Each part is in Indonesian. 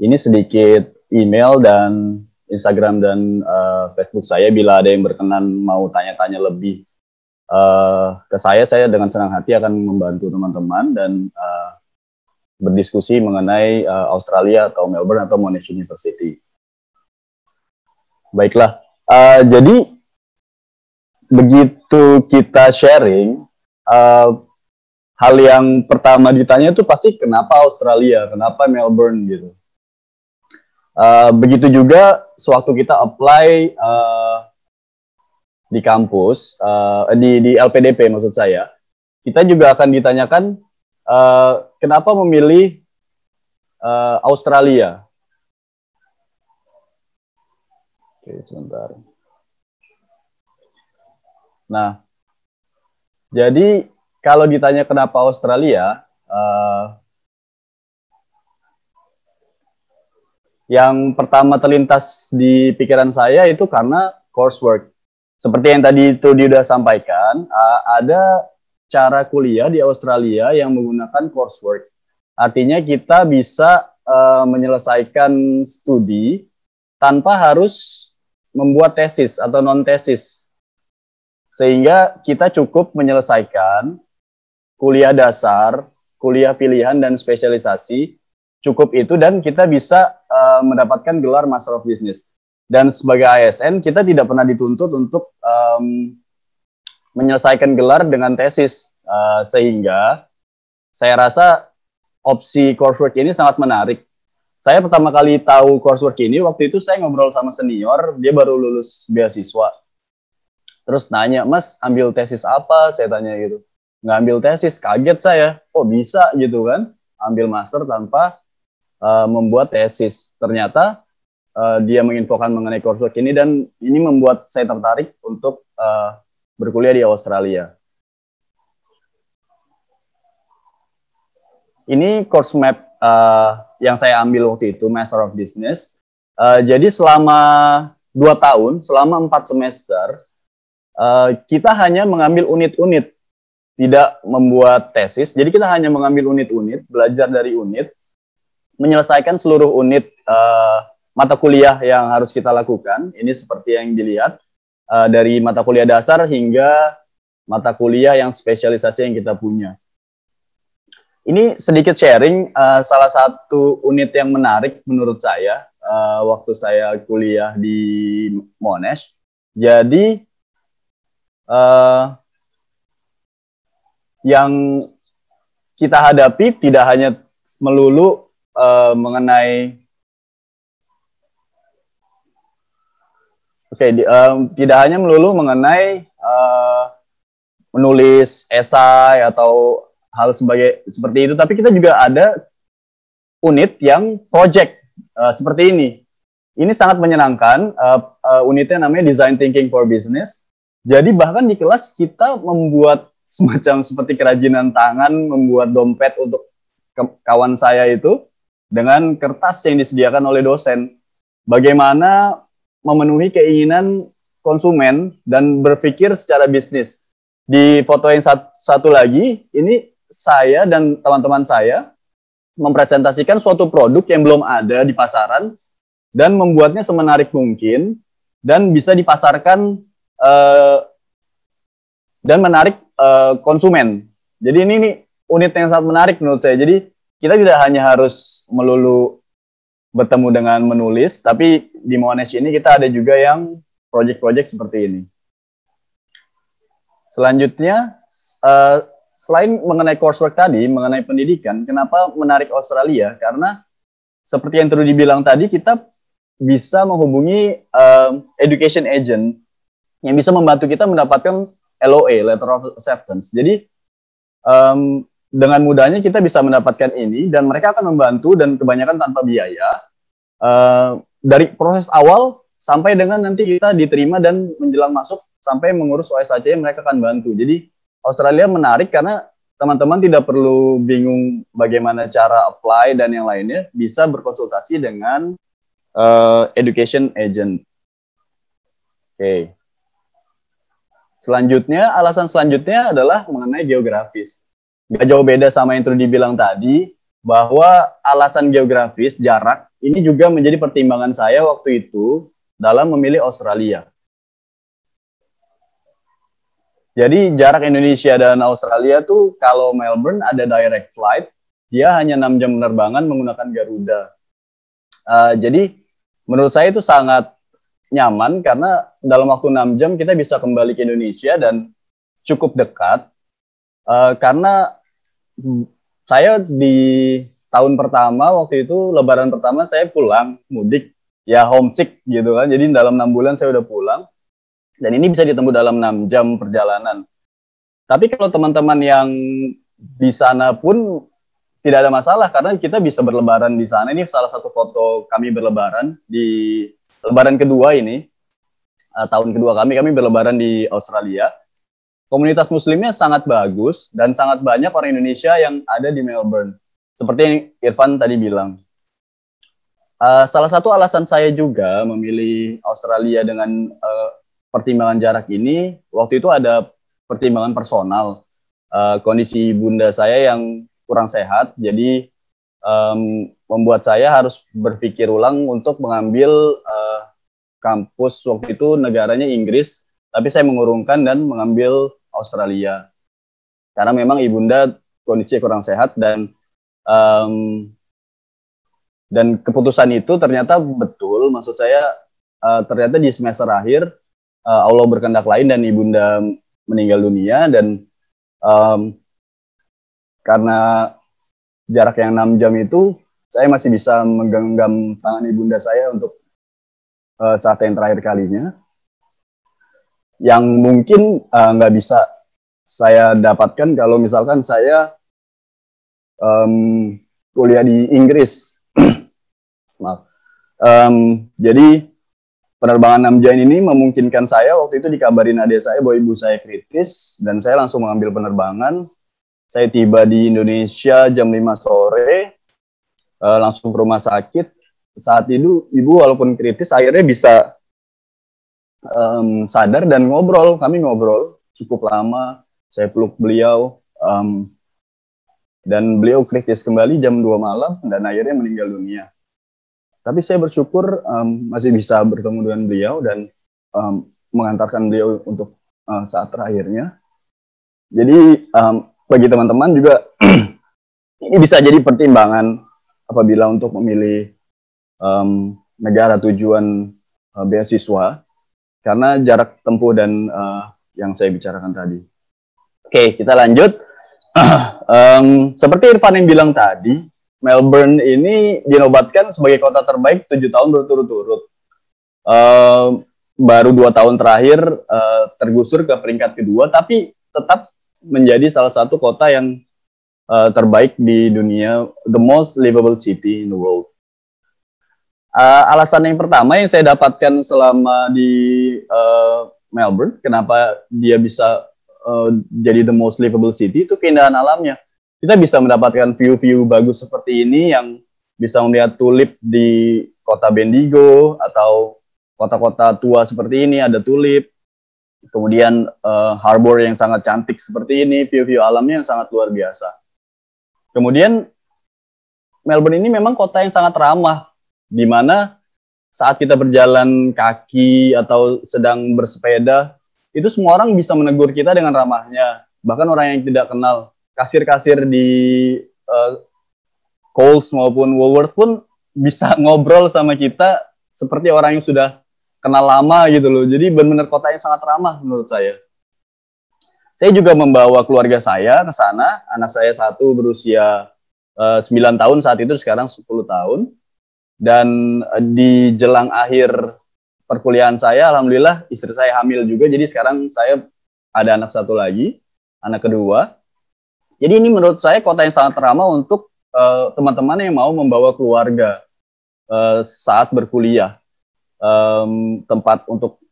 Ini sedikit email dan Instagram dan Facebook saya. Bila ada yang berkenan mau tanya-tanya lebih ke saya dengan senang hati akan membantu teman-teman dan berdiskusi mengenai Australia atau Melbourne atau Monash University. Baiklah, jadi begitu kita sharing, hal yang pertama ditanya itu pasti kenapa Australia, kenapa Melbourne gitu. Begitu juga sewaktu kita apply di kampus, di LPDP maksud saya, kita juga akan ditanyakan kenapa memilih Australia. Oke, sebentar. Nah, jadi kalau ditanya kenapa Australia, yang pertama terlintas di pikiran saya itu karena coursework. Seperti yang tadi itu dia sudah sampaikan, ada cara kuliah di Australia yang menggunakan coursework. Artinya kita bisa menyelesaikan studi tanpa harus membuat tesis atau non-tesis. Sehingga kita cukup menyelesaikan kuliah dasar, kuliah pilihan, dan spesialisasi. Cukup itu dan kita bisa mendapatkan gelar Master of Business. Dan sebagai ASN, kita tidak pernah dituntut untuk menyelesaikan gelar dengan tesis. Sehingga saya rasa opsi coursework ini sangat menarik. Saya pertama kali tahu coursework ini, waktu itu saya ngobrol sama senior, dia baru lulus beasiswa. Terus nanya, Mas, ambil tesis apa? Saya tanya gitu. Nggak ambil tesis, kaget saya. Kok bisa gitu kan? Ambil master tanpa membuat tesis. Ternyata dia menginfokan mengenai coursework ini, dan ini membuat saya tertarik untuk berkuliah di Australia. Ini course map yang saya ambil waktu itu, Master of Business. Jadi selama 2 tahun, selama 4 semester, kita hanya mengambil unit-unit, tidak membuat tesis. Jadi kita hanya mengambil unit-unit, belajar dari unit, menyelesaikan seluruh unit mata kuliah yang harus kita lakukan. Ini seperti yang dilihat, dari mata kuliah dasar hingga mata kuliah yang spesialisasi yang kita punya. Ini sedikit sharing, salah satu unit yang menarik menurut saya waktu saya kuliah di Monash. Jadi yang kita hadapi tidak hanya melulu mengenai tidak hanya melulu mengenai menulis esai atau hal seperti itu, tapi kita juga ada unit yang project seperti ini. Ini sangat menyenangkan. Unitnya namanya Design Thinking for Business. Jadi bahkan di kelas kita membuat semacam seperti kerajinan tangan, membuat dompet untuk kawan saya itu dengan kertas yang disediakan oleh dosen. Bagaimana memenuhi keinginan konsumen dan berpikir secara bisnis. Di foto yang satu lagi, ini saya dan teman-teman saya mempresentasikan suatu produk yang belum ada di pasaran dan membuatnya semenarik mungkin dan bisa dipasarkan dan menarik konsumen. Jadi ini unit yang sangat menarik menurut saya. Jadi kita tidak hanya harus melulu bertemu dengan menulis, tapi di Monash ini kita ada juga yang project-project seperti ini. Selanjutnya, selain mengenai coursework tadi, mengenai pendidikan, kenapa menarik Australia? Karena seperti yang tadi dibilang tadi, kita bisa menghubungi education agent yang bisa membantu kita mendapatkan LOA, Letter of Acceptance. Jadi dengan mudahnya kita bisa mendapatkan ini, dan mereka akan membantu dan kebanyakan tanpa biaya dari proses awal sampai dengan nanti kita diterima dan menjelang masuk sampai mengurus OSHC, mereka akan bantu. Jadi Australia menarik karena teman-teman tidak perlu bingung bagaimana cara apply dan yang lainnya, bisa berkonsultasi dengan education agent. Oke. Selanjutnya, alasan selanjutnya adalah mengenai geografis. Gak jauh beda sama yang tadi dibilang tadi, bahwa alasan geografis, jarak, ini juga menjadi pertimbangan saya waktu itu dalam memilih Australia. Jadi jarak Indonesia dan Australia tuh kalau Melbourne ada direct flight, dia hanya 6 jam penerbangan menggunakan Garuda. Jadi menurut saya itu sangat nyaman karena dalam waktu 6 jam kita bisa kembali ke Indonesia dan cukup dekat. Karena saya di tahun pertama waktu itu Lebaran pertama saya pulang mudik, ya homesick gitu kan. Jadi dalam 6 bulan saya udah pulang. Dan ini bisa ditempuh dalam 6 jam perjalanan. Tapi kalau teman-teman yang di sana pun tidak ada masalah, karena kita bisa berlebaran di sana. Ini salah satu foto kami berlebaran di Lebaran kedua ini. Tahun kedua kami berlebaran di Australia. Komunitas muslimnya sangat bagus, dan sangat banyak orang Indonesia yang ada di Melbourne. Seperti yang Irfan tadi bilang. Salah satu alasan saya juga memilih Australia dengan pertimbangan jarak ini, waktu itu ada pertimbangan personal. Kondisi bunda saya yang kurang sehat, jadi membuat saya harus berpikir ulang untuk mengambil kampus waktu itu negaranya Inggris, tapi saya mengurungkan dan mengambil Australia. Karena memang ibunda kondisinya kurang sehat dan keputusan itu ternyata betul, maksud saya ternyata di semester akhir Allah berkehendak lain dan ibunda meninggal dunia, dan karena jarak yang 6 jam itu saya masih bisa menggenggam tangan ibunda saya untuk saat yang terakhir kalinya, yang mungkin nggak bisa saya dapatkan kalau misalkan saya kuliah di Inggris. Maaf. Jadi penerbangan 6 jam ini memungkinkan saya, waktu itu dikabarin adik saya bahwa ibu saya kritis, dan saya langsung mengambil penerbangan. Saya tiba di Indonesia jam 5 sore, langsung ke rumah sakit. Saat itu ibu walaupun kritis akhirnya bisa sadar dan ngobrol. Kami ngobrol cukup lama, saya peluk beliau, dan beliau kritis kembali jam 2 malam dan akhirnya meninggal dunia. Tapi saya bersyukur masih bisa bertemu dengan beliau dan mengantarkan beliau untuk saat terakhirnya. Jadi bagi teman-teman juga ini bisa jadi pertimbangan apabila untuk memilih negara tujuan beasiswa, karena jarak tempuh dan yang saya bicarakan tadi. Oke, kita lanjut. Seperti Irfan yang bilang tadi, Melbourne ini dinobatkan sebagai kota terbaik 7 tahun berturut-turut. Baru 2 tahun terakhir tergusur ke peringkat kedua, tapi tetap menjadi salah satu kota yang terbaik di dunia, the most livable city in the world. Alasan yang pertama yang saya dapatkan selama di Melbourne, kenapa dia bisa jadi the most livable city, itu keindahan alamnya. Kita bisa mendapatkan view-view bagus seperti ini, yang bisa melihat tulip di kota Bendigo atau kota-kota tua seperti ini, ada tulip. Kemudian harbor yang sangat cantik seperti ini, view-view alamnya yang sangat luar biasa. Kemudian Melbourne ini memang kota yang sangat ramah, di mana saat kita berjalan kaki atau sedang bersepeda, itu semua orang bisa menegur kita dengan ramahnya. Bahkan orang yang tidak kenal. Kasir-kasir di Coles maupun Woolworth pun bisa ngobrol sama kita seperti orang yang sudah kenal lama gitu loh. Jadi benar-benar kota yang sangat ramah menurut saya. Saya juga membawa keluarga saya ke sana. Anak saya satu berusia 9 tahun saat itu, sekarang 10 tahun. Dan di jelang akhir perkuliahan saya, alhamdulillah istri saya hamil juga. Jadi sekarang saya ada anak satu lagi, anak kedua. Jadi ini menurut saya kota yang sangat ramah untuk teman-teman yang mau membawa keluarga saat berkuliah. Tempat untuk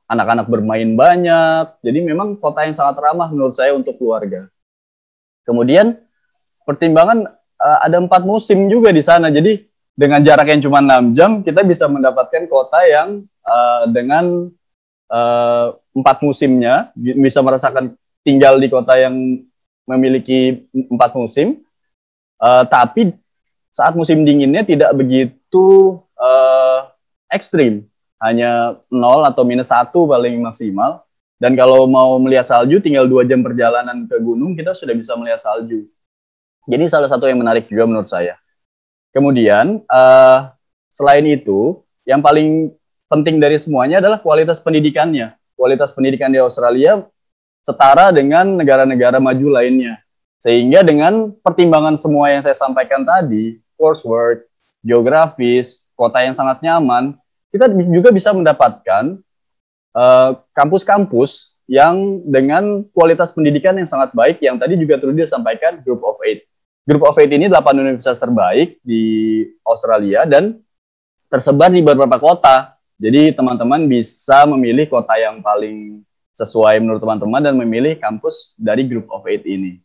anak-anak bermain banyak. Jadi memang kota yang sangat ramah menurut saya untuk keluarga. Kemudian pertimbangan ada 4 musim juga di sana. Jadi dengan jarak yang cuma 6 jam, kita bisa mendapatkan kota yang dengan 4 musimnya, bisa merasakan tinggal di kota yang memiliki 4 musim, tapi saat musim dinginnya tidak begitu ekstrim, hanya 0 atau -1 paling maksimal. Dan kalau mau melihat salju, tinggal 2 jam perjalanan ke gunung, kita sudah bisa melihat salju. Jadi salah satu yang menarik juga menurut saya. Kemudian, selain itu, yang paling penting dari semuanya adalah kualitas pendidikannya. Kualitas pendidikan di Australia setara dengan negara-negara maju lainnya. Sehingga dengan pertimbangan semua yang saya sampaikan tadi, coursework, geografis, kota yang sangat nyaman, kita juga bisa mendapatkan kampus-kampus yang dengan kualitas pendidikan yang sangat baik, yang tadi juga Trudy sampaikan, Group of Eight. Group of Eight ini 8 universitas terbaik di Australia dan tersebar di beberapa kota. Jadi teman-teman bisa memilih kota yang paling sesuai menurut teman-teman dan memilih kampus dari Group of Eight ini.